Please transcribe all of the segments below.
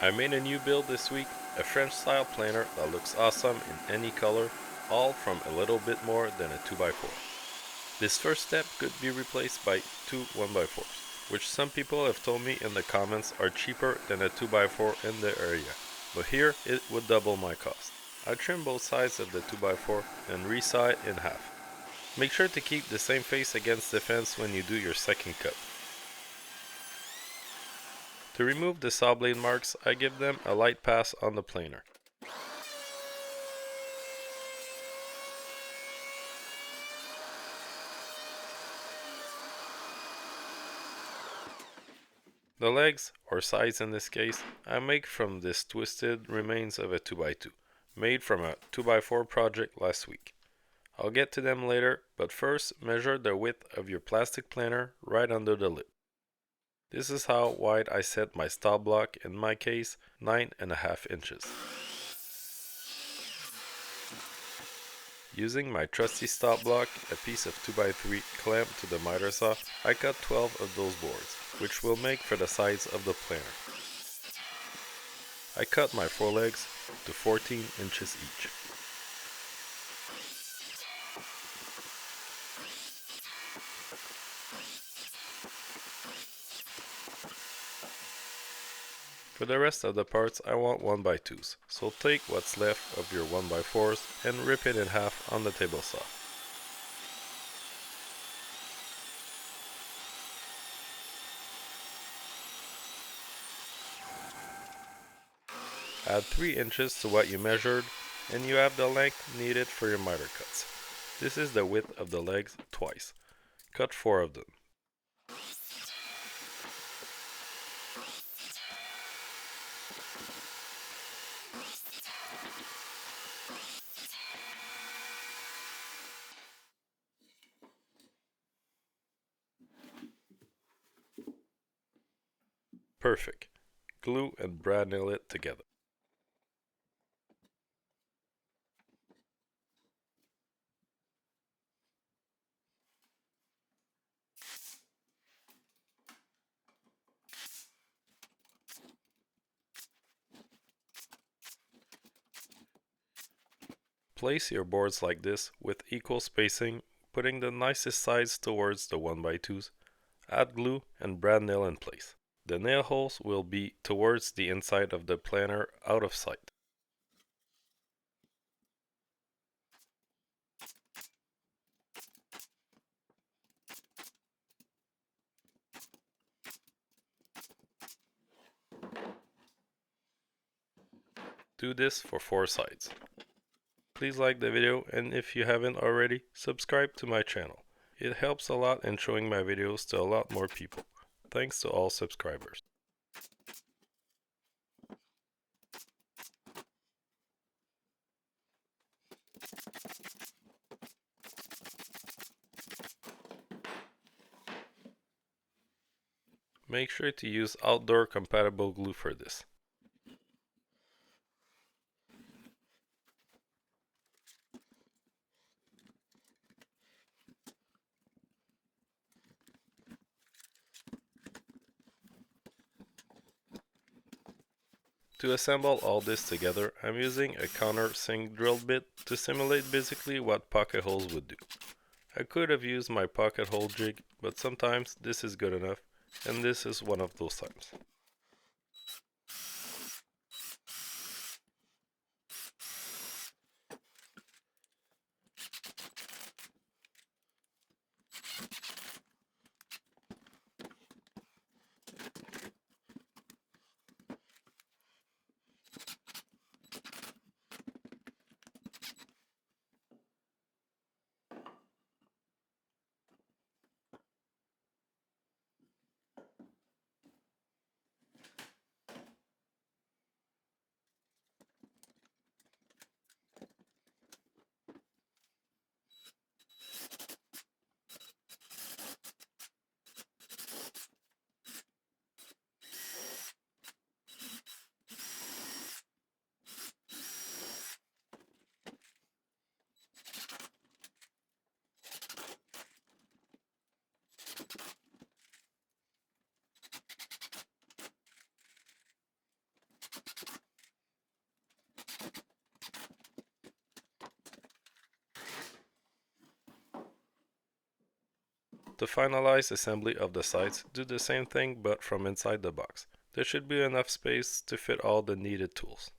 I made a new build this week, a French style planer that looks awesome in any color, all from a little bit more than a 2x4. This first step could be replaced by two 1x4s, which some people have told me in the comments are cheaper than a 2x4 in the area, but here it would double my cost. I trimmed both sides of the 2x4 and resaw it in half. Make sure to keep the same face against the fence when you do your second cut. To remove the saw blade marks, I give them a light pass on the planer. The legs, or sides in this case, I make from this twisted remains of a 2x2, made from a 2x4 project last week. I'll get to them later, but first measure the width of your plastic planer right under the lip. This is how wide I set my stop block, in my case 9.5 inches. Using my trusty stop block, a piece of 2x3 clamped to the miter saw, I cut 12 of those boards, which will make for the sides of the planer. I cut my forelegs to 14 inches each. For the rest of the parts I want 1x2s, so take what's left of your 1x4s and rip it in half on the table saw. Add 3 inches to what you measured and you have the length needed for your miter cuts. This is the width of the legs twice. Cut 4 of them. Perfect. Glue and brad nail it together. Place your boards like this with equal spacing, putting the nicest sides towards the 1x2s. Add glue and brad nail in place. The nail holes will be towards the inside of the planer, out of sight. Do this for 4 sides. Please like the video, and if you haven't already, subscribe to my channel. It helps a lot in showing my videos to a lot more people. Thanks to all subscribers. Make sure to use outdoor compatible glue for this. To assemble all this together, I'm using a countersink drill bit to simulate basically what pocket holes would do. I could have used my pocket hole jig, but sometimes this is good enough, and this is one of those times. To finalize assembly of the sides, do the same thing but from inside the box. There should be enough space to fit all the needed tools.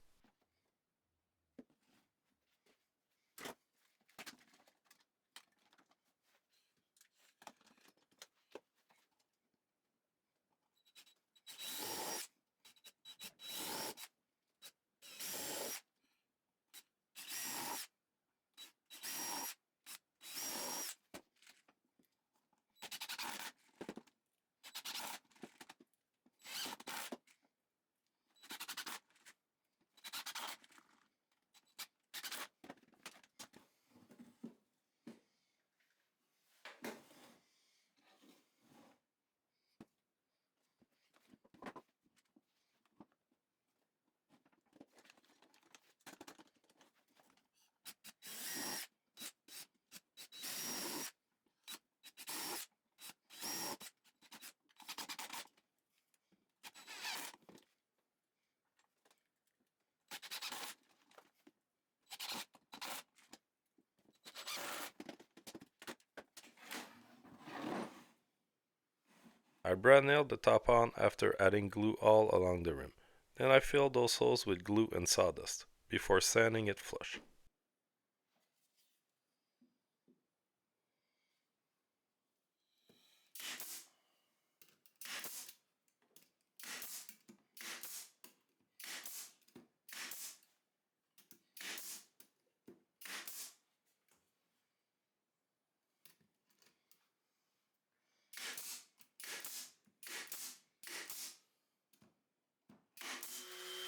I brad nailed the top on after adding glue all along the rim. Then I filled those holes with glue and sawdust, before sanding it flush.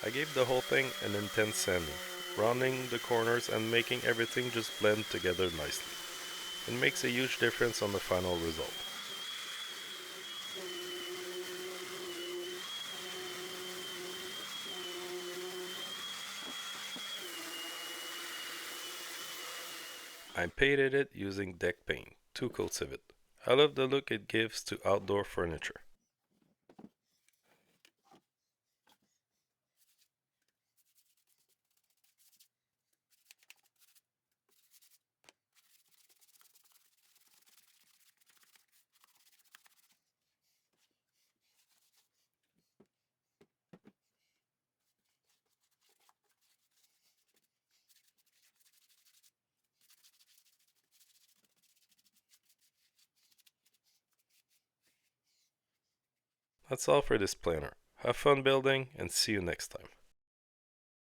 I gave the whole thing an intense sanding, rounding the corners and making everything just blend together nicely. It makes a huge difference on the final result. I painted it using deck paint, 2 coats of it. I love the look it gives to outdoor furniture. That's all for this planner. Have fun building and see you next time.